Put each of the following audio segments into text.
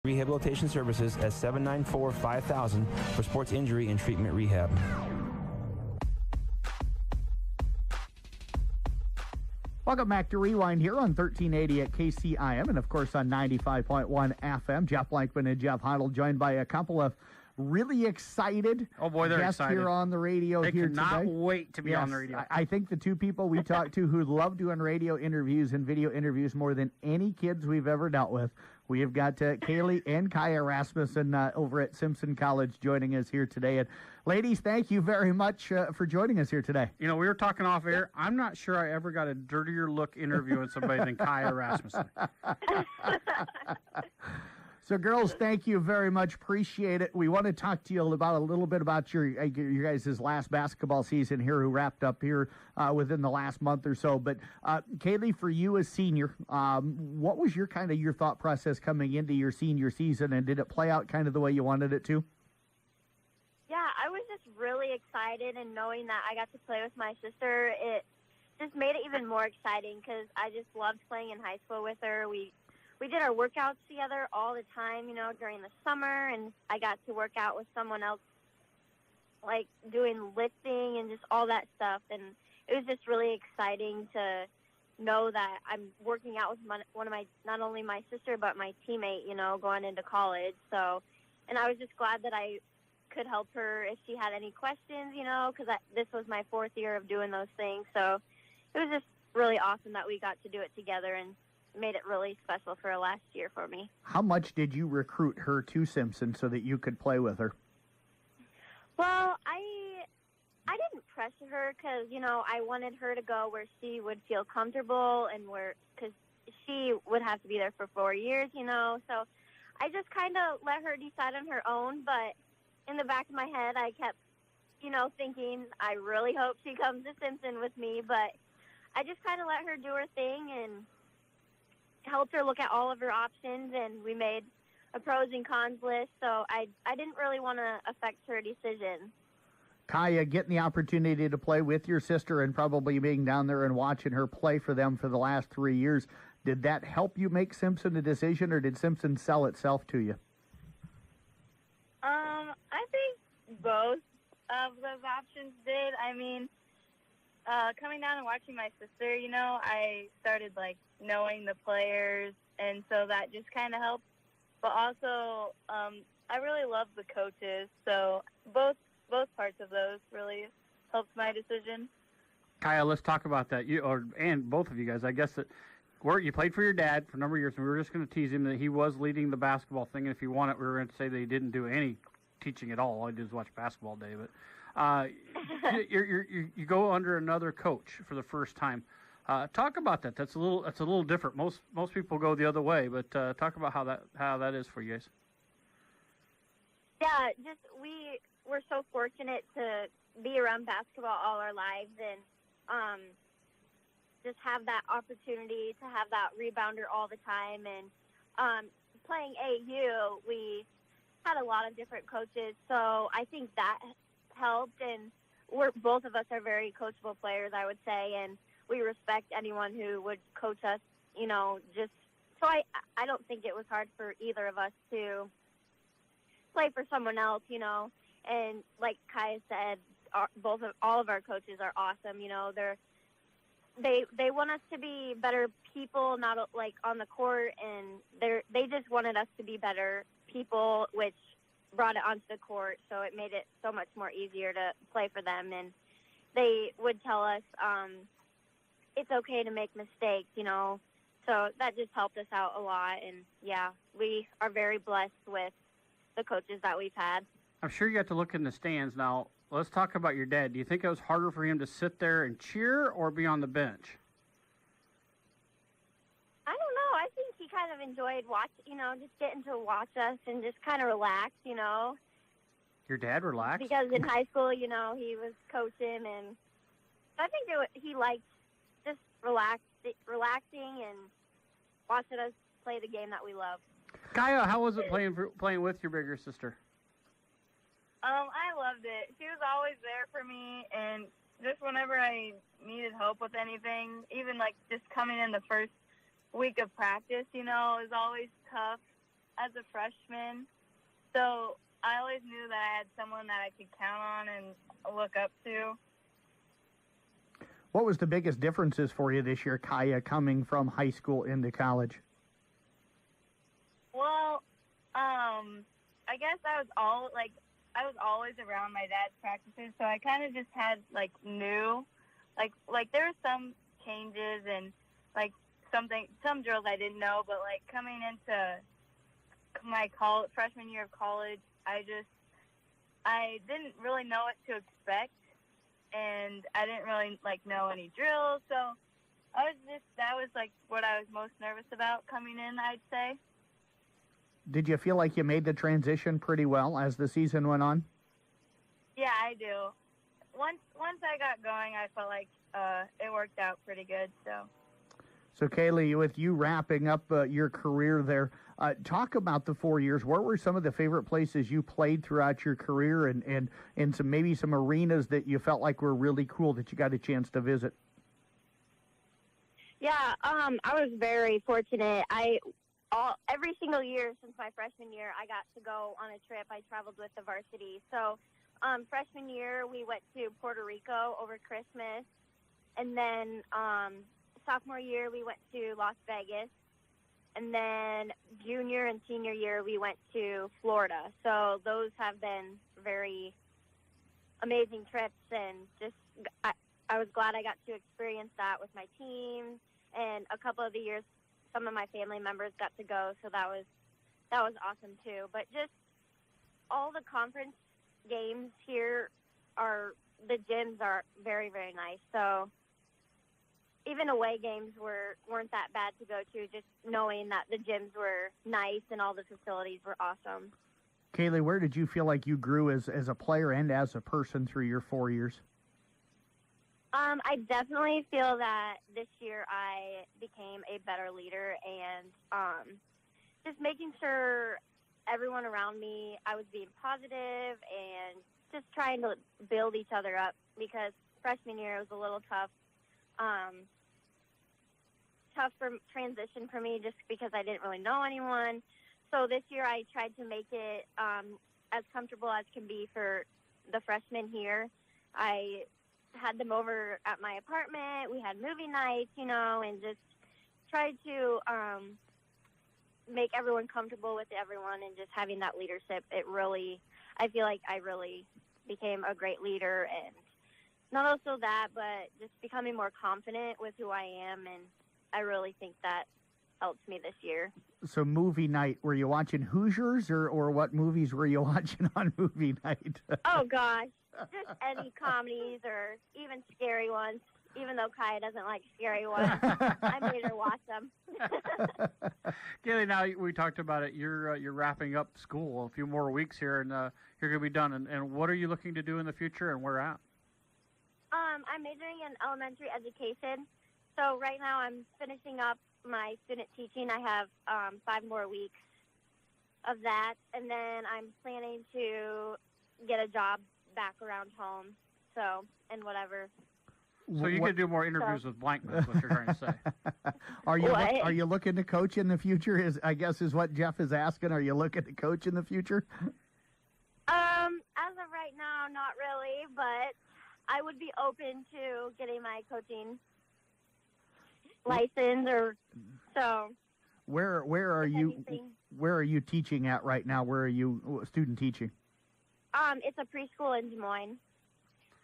Rehabilitation Services at 794-5000 for sports injury and treatment rehab. Welcome back to Rewind here on 1380 at KCIM and, of course, on 95.1 FM. Jeff Blankman and Jeff Heidel joined by a couple of really excited they're guests excited. Here on the radio they here today. They cannot wait to be on the radio. I think the two people we talked to who love doing radio interviews and video interviews more than any kids we've ever dealt with. We have got Kaylee and Kia Rasmussen over at Simpson College joining us here today. And ladies, thank you very much for joining us here today. You know, we were talking off air. I'm not sure I ever got a dirtier look interviewing somebody than Kia Rasmussen. So, girls, thank you very much. Appreciate it. We want to talk to you a little bit about your guys' last basketball season here, who wrapped up here within the last month or so. But, Kaylee, for you as senior, what was your thought process coming into your senior season, and did it play out kind of the way you wanted it to? Yeah, I was just really excited, and knowing that I got to play with my sister, it just made it even more exciting because I just loved playing in high school with her. We did our workouts together all the time, you know, during the summer, and I got to work out with someone else, like doing lifting and just all that stuff. And it was just really exciting to know that I'm working out with one of my, not only my sister, but my teammate, you know, going into college. So, and I was just glad that I could help her if she had any questions, you know, because this was my 4th year of doing those things. So it was just really awesome that we got to do it together, and made it really special for last year for me. How much did you recruit her to Simpson so that you could play with her? Well, I didn't pressure her because, you know, I wanted her to go where she would feel comfortable and because she would have to be there for 4 years, you know. So I just kind of let her decide on her own, but in the back of my head, I kept, you know, thinking, I really hope she comes to Simpson with me, but I just kind of let her do her thing and helped her look at all of her options, and we made a pros and cons list, so I didn't really want to affect her decision. Kia, getting the opportunity to play with your sister and probably being down there and watching her play for them for the last 3 years, did that help you make Simpson a decision, or did Simpson sell itself to you? I think both of those options did. I mean, coming down and watching my sister, you know, I started, like, knowing the players, and so that just kind of helped. But also, I really love the coaches, so both parts of those really helped my decision. Kia, let's talk about that. And both of you guys, I guess that you played for your dad for a number of years, and we were just going to tease him that he was leading the basketball thing, and if you want it, we were going to say that he didn't do any teaching at all. All he did was watch basketball day, but you go under another coach for the first time. Talk about that. That's a little different. Most people go the other way, but talk about how that is for you guys. Yeah, just we're so fortunate to be around basketball all our lives, and just have that opportunity to have that rebounder all the time. And playing AU, we had a lot of different coaches, so I think that helped. And both of us are very coachable players, I would say, and we respect anyone who would coach us, you know, just so I don't think it was hard for either of us to play for someone else, you know. And like Kia said, all of our coaches are awesome, you know. They want us to be better people, not like on the court, and they just wanted us to be better people, which brought it onto the court, so it made it so much more easier to play for them. And they would tell us, it's okay to make mistakes, you know, so that just helped us out a lot. And yeah, we are very blessed with the coaches that we've had. I'm sure you got to look in the stands. Now, let's talk about your dad. Do you think it was harder for him to sit there and cheer or be on the bench? I don't know. I think he kind of enjoyed just getting to watch us and just kind of relax, you know. Your dad relaxed? Because in high school, you know, he was coaching, and I think he liked just relaxing and watching us play the game that we love. Kia, how was it playing with your bigger sister? I loved it. She was always there for me, and just whenever I needed help with anything, even like just coming in the first week of practice, you know, it was always tough. as a freshman, so I always knew that I had someone that I could count on and look up to. What was the biggest differences for you this year, Kaya, coming from high school into college? Well, I guess I was always around my dad's practices, so I kind of just had knew, there were some changes and some drills I didn't know, but coming into my freshman year of college, I didn't really know what to expect, and I didn't really know any drills, so that was what I was most nervous about coming in, I'd say. Did you feel like you made the transition pretty well as the season went on? Yeah, I do. Once I got going, I felt like it worked out pretty good. So Kaylee, with you wrapping up your career there, talk about the 4 years. Where were some of the favorite places you played throughout your career, and some arenas that you felt like were really cool that you got a chance to visit? Yeah, I was very fortunate. Every single year since my freshman year, I got to go on a trip. I traveled with the varsity. So freshman year, we went to Puerto Rico over Christmas. And then sophomore year, we went to Las Vegas. And then junior and senior year, we went to Florida. So those have been very amazing trips. And just I was glad I got to experience that with my team. And a couple of the years, some of my family members got to go, so that was awesome too. But just all the conference games here the gyms are very, very nice. So even away games weren't that bad to go to, just knowing that the gyms were nice and all the facilities were awesome. Kaylee, where did you feel like you grew as a player and as a person through your 4 years? I definitely feel that this year I became a better leader, and just making sure everyone around me, I was being positive and just trying to build each other up, because freshman year was a little tough for transition for me just because I didn't really know anyone. So this year I tried to make it as comfortable as can be for the freshmen here. I had them over at my apartment. We had movie nights, and just tried to make everyone comfortable with everyone, and just having that leadership. I feel like I really became a great leader, and not also that, but just becoming more confident with who I am, and I really think that helped me this year. So movie night, were you watching Hoosiers, or what movies were you watching on movie night? Oh, gosh. Just any comedies or even scary ones, even though Kaya doesn't like scary ones. I made her watch them. Kaylee, now we talked about it. You're wrapping up school, a few more weeks here, and you're going to be done. And what are you looking to do in the future, and where at? I'm majoring in elementary education. So right now I'm finishing up my student teaching. I have 5 more weeks of that, and then I'm planning to get a job back around home, and whatever. So you could do more interviews with blankness, what you're trying to say. Are you looking to coach in the future? Is what Jeff is asking. Are you looking to coach in the future? As of right now, not really, but I would be open to getting my coaching license or so. Where are you? Anything. Where are you teaching at right now? Where are you student teaching? It's a preschool in Des Moines.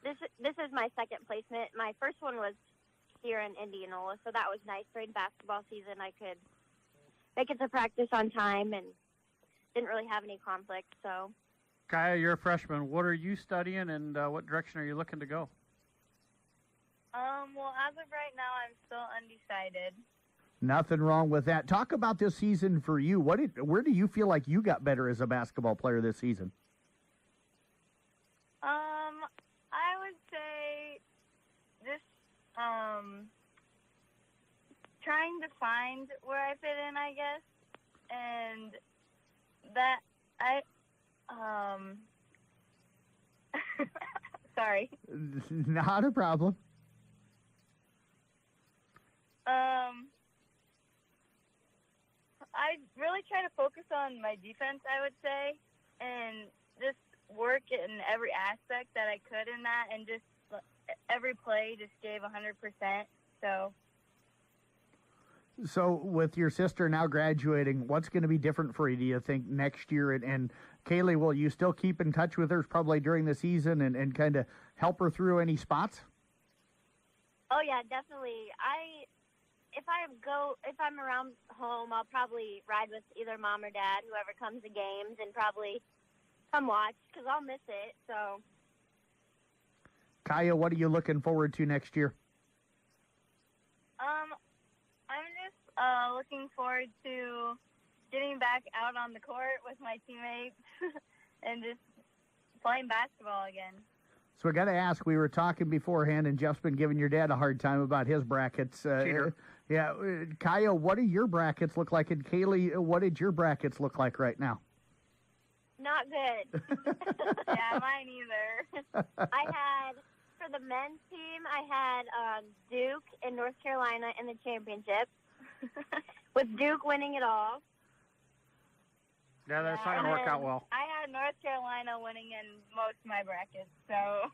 This is my second placement. My first one was here in Indianola, so that was nice. During basketball season, I could make it to practice on time and didn't really have any conflict. So, Kaya, you're a freshman. What are you studying, and what direction are you looking to go? Well, as of right now, I'm still undecided. Nothing wrong with that. Talk about this season for you. Where do you feel like you got better as a basketball player this season? I would say just trying to find where I fit in, I guess, and that sorry. Not a problem. I really try to focus on my defense, I would say, and just work in every aspect that I could in that, and just every play just gave 100%. So with your sister now graduating, what's going to be different for you, do you think, next year? And Kaylee, will you still keep in touch with her probably during the season and kind of help her through any spots? Oh yeah, definitely. If I'm around home, I'll probably ride with either mom or dad, whoever comes to games, and probably come watch because I'll miss it. So, Kaya, what are you looking forward to next year? I'm just looking forward to getting back out on the court with my teammates and just playing basketball again. So we got to ask, we were talking beforehand, and Jeff's been giving your dad a hard time about his brackets. Yeah, Kaya, what do your brackets look like? And Kaylee, what did your brackets look like right now? not good. Yeah, mine either. For the men's team, I had Duke and North Carolina in the championship, with Duke winning it all. Yeah, that's not going to work out well. I had North Carolina winning in most of my brackets, so.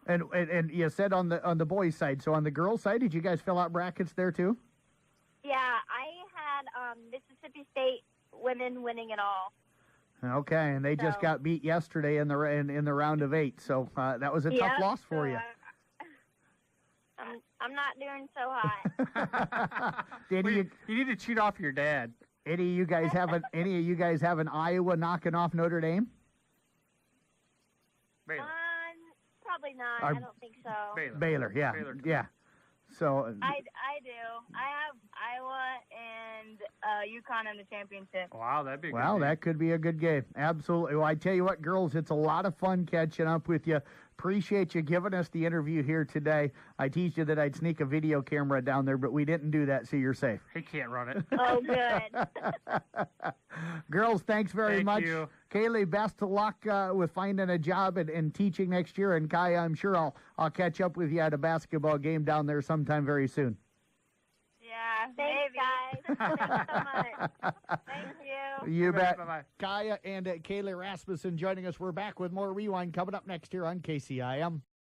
And you said on the boys' side. So on the girls' side, did you guys fill out brackets there too? Yeah, I had Mississippi State women winning it all. Okay, and they just got beat yesterday in the round of 8. So that was a tough loss for you. I'm not doing so hot. You need to cheat off your dad. Any of you guys have an Iowa knocking off Notre Dame? Baylor. Probably not. I don't think so. Baylor, yeah. Yeah. So I do. I have Iowa and UConn in the championship. Wow, that'd be a good Well, game. that could be a good game. Absolutely. Well, I tell you what, girls, it's a lot of fun catching up with you. Appreciate you giving us the interview here today. I teased you that I'd sneak a video camera down there, but we didn't do that, so you're safe. He can't run it. Oh, good. Girls, thanks very much. Thank you. Kaylee, best of luck with finding a job and teaching next year. And Kaya, I'm sure I'll catch up with you at a basketball game down there sometime very soon. Yeah, Thanks, maybe. guys. Thanks so much. Thank you. You bet. Bye-bye. Kaya and Kaylee Rasmussen joining us. We're back with more Rewind coming up next here on KCIM.